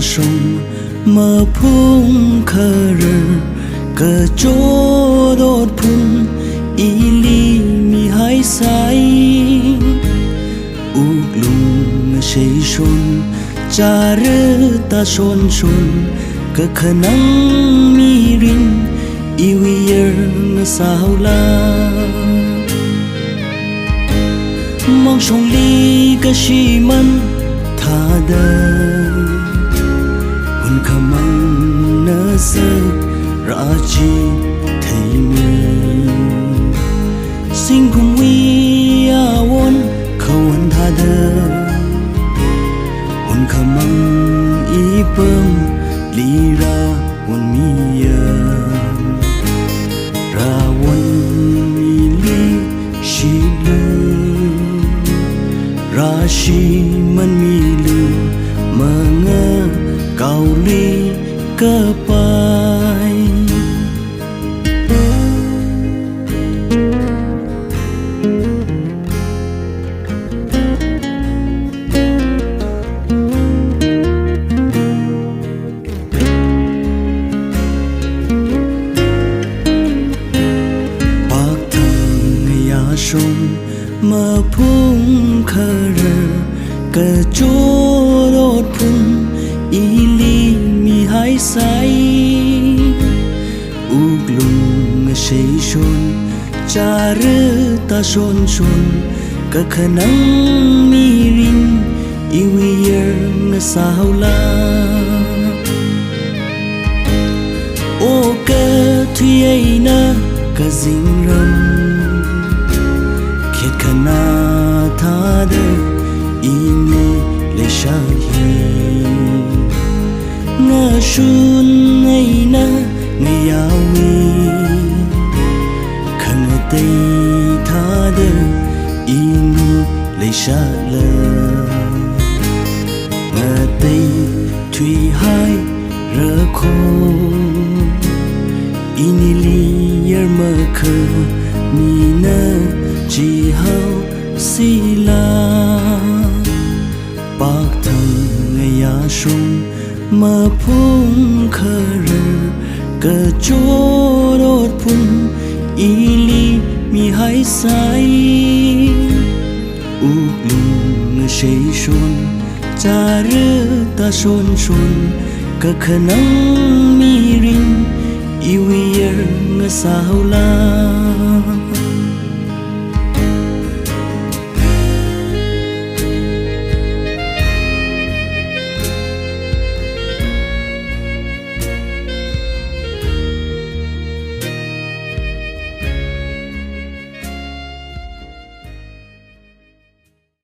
sông mơ phung khờ rờ cờ chỗ đốt phun ý li mi hai sai uk lung sei son cha rơ ta son son cờ khờ nắng mi rin iwier nga sao la mong sông ly ka shi man tha đời hun khamang na sơ ra chi thấy mình sinh cùng wi a won khawon tha đời hun khamang i pem li ra won mi ra won mi li shi ra shi man mi lu mà ngơ cầu ly cơ pai bác thằng ya sông mơ phung khờ rờ cờ chỗ đốt phun ý li mi hai sai uk lung sei son cha rơ ta son son cờ khờ nắng mi rin iwier nga sao la ô cờ thuy ấy na cờ dinh râm khiết khana tha đời ini le shahi nga shun nei na ngai yawi khang tei tha đời ini le shala nga tei thủy hai rơ kho ini li yer mơ khơ mi na chỉ hao si la bác thằng ngày ya sông mơ phung khờ rờ cờ chỗ đốt phun ý li mi hai sai uk lung sei son cha rơ ta son son cờ khờ nắng mi rin iwier nga sao la